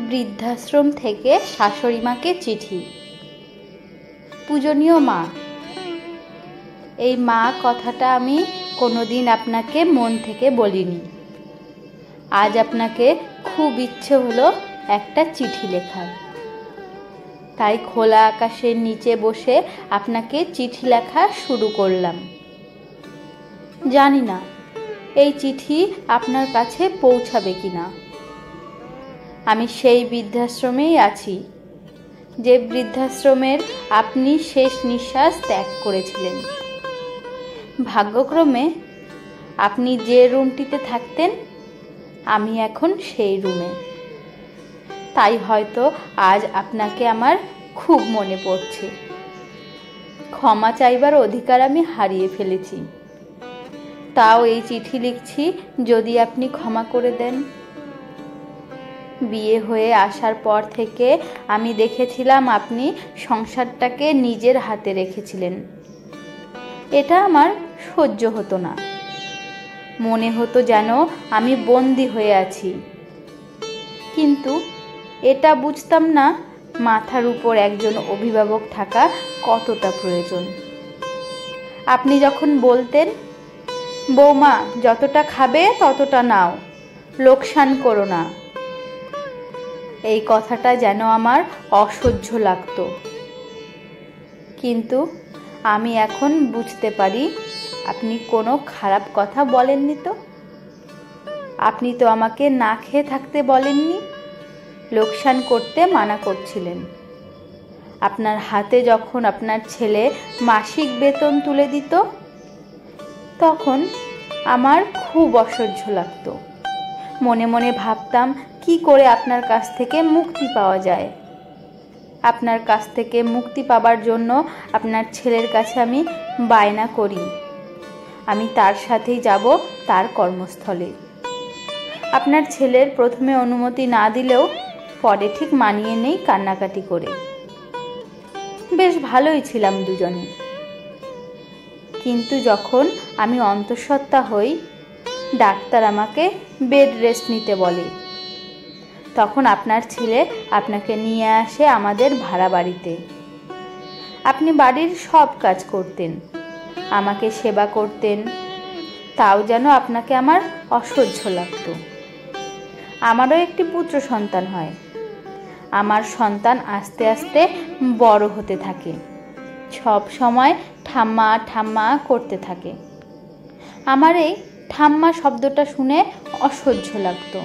বৃদ্ধাশ্রম থেকে শাশুড়ি মাকে চিঠি। পূজনীয় মা, এই মা কথাটা আমি কোনোদিন আপনাকে মন থেকে বলিনি। আজ আপনাকে খুব ইচ্ছে হলো একটা চিঠি লেখার, তাই খোলা আকাশের নিচে বসে আপনাকে চিঠি লেখা শুরু করলাম। জানি না এই চিঠি আপনার কাছে পৌঁছাবে কিনা। আমি সেই বৃদ্ধাশ্রমেই আছি যে বৃদ্ধাশ্রমের আপনি শেষ নিঃশ্বাস ত্যাগ করেছিলেন। ভাগ্যক্রমে আপনি যে রুমটিতে থাকতেন আমি এখন সেই রুমে, তাই হয়তো আজ আপনাকে আমার খুব মনে পড়ছে। ক্ষমা চাইবার অধিকার আমি হারিয়ে ফেলেছি, তাও এই চিঠি লিখছি যদি আপনি ক্ষমা করে দেন। বিয়ে হয়ে আসার পর থেকে আমি দেখেছিলাম আপনি সংসারটাকে নিজের হাতে রেখেছিলেন। এটা আমার সহ্য হতো না, মনে হতো যেন আমি বন্দি হয়ে আছি। কিন্তু এটা বুঝতাম না মাথার উপর একজন অভিভাবক থাকা কতটা প্রয়োজন। আপনি যখন বলতেন, বৌমা যতটা খাবে ততটা নাও, লোকসান করো না, এই কথাটা যেন আমার অসহ্য লাগতো। কিন্তু আমি এখন বুঝতে পারি আপনি কোনো খারাপ কথা বলেননি তো। আপনি তো আমাকে না খেয়ে থাকতে বলেননি, লোকসান করতে মানা করছিলেন। আপনার হাতে যখন আপনার ছেলে মাসিক বেতন তুলে দিত তখন আমার খুব অসহ্য লাগতো। মনে মনে ভাবতাম কি করে আপনার কাছ থেকে মুক্তি পাওয়া যায়। আপনার কাছ থেকে মুক্তি পাবার জন্য আপনার ছেলের কাছে আমি বায়না করি আমি তার সাথেই যাব তার কর্মস্থলে। আপনার ছেলের প্রথমে অনুমতি না দিলেও পরে ঠিক মানিয়ে নেই কান্নাকাটি করে। বেশ ভালোই ছিলাম দুজনে। কিন্তু যখন আমি অন্তঃসত্ত্বা হই, ডাক্তার আমাকে বেড রেস্ট নিতে বলে, তখন আপনার ছেলে আপনাকে নিয়ে আসে আমাদের ভাড়া বাড়িতে। আপনি বাড়ির সব কাজ করতেন, আমাকে সেবা করতেন, তাও যেন আপনাকে আমার অসহ্য লাগতো। আমারও একটি পুত্র সন্তান হয়। আমার সন্তান আস্তে আস্তে বড় হতে থাকে, সব সময় ঠাম্মা ঠাম্মা করতে থাকে। আমার এই ঠাম্মা শব্দটা শুনে অসহ্য লাগতো।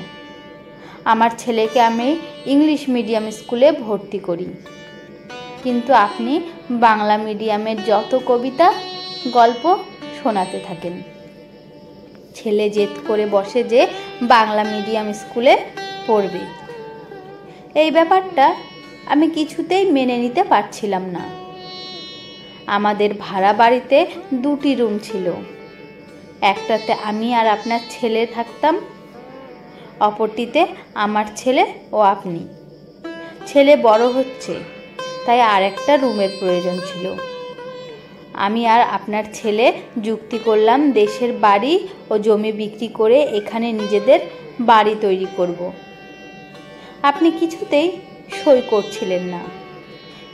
আমার ছেলেকে আমি ইংলিশ মিডিয়াম স্কুলে ভর্তি করি, কিন্তু আপনি বাংলা মিডিয়ামের যত কবিতা গল্প শোনাতে থাকেন। ছেলে জেদ করে বসে যে বাংলা মিডিয়াম স্কুলে পড়বে। এই ব্যাপারটা আমি কিছুতেই মেনে নিতে পারছিলাম না। আমাদের ভাড়া বাড়িতে দুটি রুম ছিল, একটাতে আমি আর আপনার ছেলে থাকতাম, অপরটিতে আমার ছেলে ও আপনি। ছেলে বড় হচ্ছে, তাই আর একটা রুমের প্রয়োজন ছিল। আমি আর আপনার ছেলে যুক্তি করলাম দেশের বাড়ি ও জমি বিক্রি করে এখানে নিজেদের বাড়ি তৈরি করব। আপনি কিছুতেই সই করছিলেন না।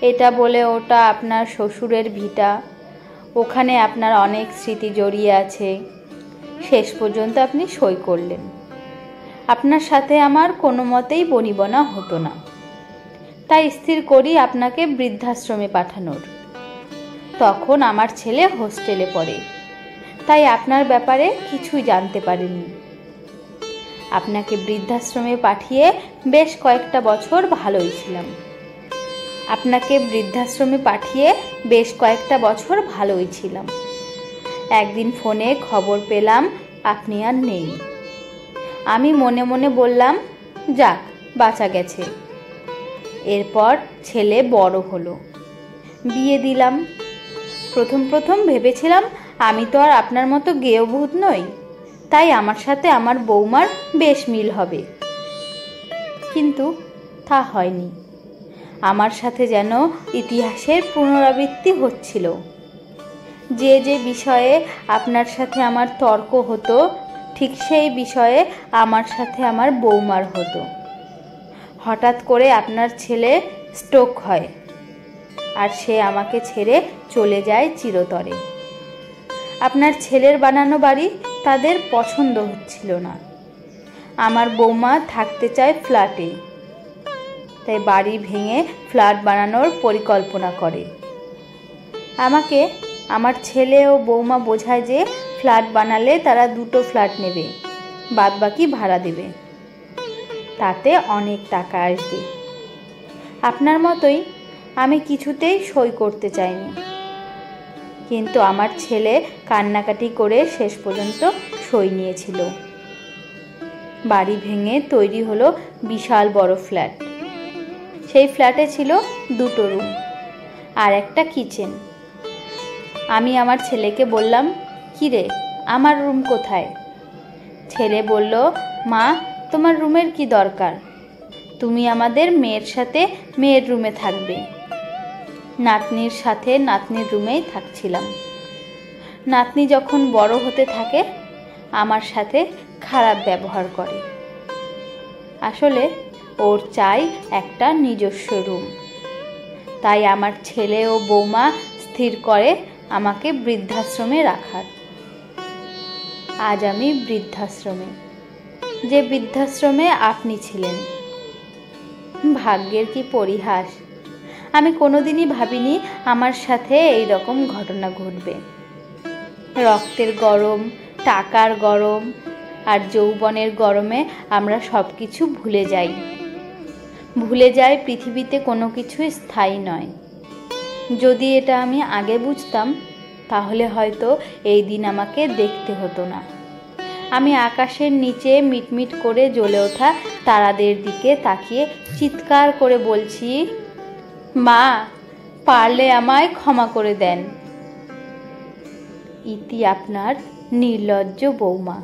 এটা বলে ওটা আপনার শ্বশুরের ভিটা, ওখানে আপনার অনেক স্মৃতি জড়িয়ে আছে। শেষ পর্যন্ত আপনি সই করলেন। আপনার সাথে আমার কোনো মতেই বনিবনা হতো না, তাই স্থির করি আপনাকে বৃদ্ধাশ্রমে পাঠানোর। তখন আমার ছেলে হোস্টেলে পড়ে, তাই আপনার ব্যাপারে কিছুই জানতে পারিনি। আপনাকে বৃদ্ধাশ্রমে পাঠিয়ে বেশ কয়েকটা বছর ভালোই ছিলাম। একদিন ফোনে খবর পেলাম আপনি আর নেই। আমি মনে মনে বললাম, যাক বাঁচা গেছে। এরপর ছেলে বড় হলো, বিয়ে দিলাম। প্রথম ভেবেছিলাম আমি তো আর আপনার মতো গেয়ভূত নই, তাই আমার সাথে আমার বৌমার বেশ মিল হবে। কিন্তু তা হয়নি। আমার সাথে যেন ইতিহাসের পুনরাবৃত্তি হচ্ছিল। যে যে বিষয়ে আপনার সাথে আমার তর্ক হতো, ঠিক সেই বিষয়ে আমার সাথে আমার বৌমার হতো। হঠাৎ করে আপনার ছেলে স্ট্রোক হয় আর সে আমাকে ছেড়ে চলে যায় চিরতরে। আপনার ছেলের বানানো বাড়ি তাদের পছন্দ হচ্ছিল না। আমার বৌমা থাকতে চায় ফ্ল্যাটে, তাই বাড়ি ভেঙে ফ্ল্যাট বানানোর পরিকল্পনা করে। আমাকে আমার ছেলে ও বৌমা বোঝায় যে ফ্ল্যাট বানালে তারা 2টো ফ্ল্যাট নেবে, বাদবাকি ভাড়া দেবে, তাতে অনেক টাকা আসবে। আপনার মতোই আমি কিছুতেই সই করতে চাইনি, কিন্তু আমার ছেলে কান্নাকাটি করে শেষ পর্যন্ত সই নিয়েছিল। বাড়ি ভেঙে তৈরি হলো বিশাল বড় ফ্ল্যাট। সেই ফ্ল্যাটে ছিল 2টো রুম আর একটা কিচেন। আমি আমার ছেলেকে বললাম, কিরে, আমার রুম কোথায়? ছেলে বলল, মা, তোমার রুমের কি দরকার? তুমি আমাদের মেয়ের সাথে মেয়ের রুমে থাকবে। নাতনির সাথে নাতনির রুমেই থাকছিলাম। নাতনি যখন বড় হতে থাকে আমার সাথে খারাপ ব্যবহার করে। আসলে ওর চাই একটা নিজস্ব রুম। তাই আমার ছেলে ও বৌমা স্থির করে আমাকে বৃদ্ধাশ্রমে রাখার। আজ আমি বৃদ্ধাশ্রমে, যে বৃদ্ধাশ্রমে আপনি ছিলেন। ভাগ্যের কি পরিহাস! আমি কোনোদিনই ভাবিনি আমার সাথে এই রকম ঘটনা ঘটবে। রক্তের গরম, টাকার গরম আর যৌবনের গরমে আমরা সব কিছু ভুলে যাই পৃথিবীতে কোনো কিছুই স্থায়ী নয়। যদি এটা আমি আগে বুঝতাম তাহলে হয়তো এই দিন আমাকে দেখতে হতো না। আমি আকাশের নিচে মিটমিট করে জ্বলে ওঠা তারাদের দিকে তাকিয়ে চিৎকার করে বলছি, মা, পারলে আমায় ক্ষমা করে দেন। ইতি আপনার নির্লজ্জ বৌমা।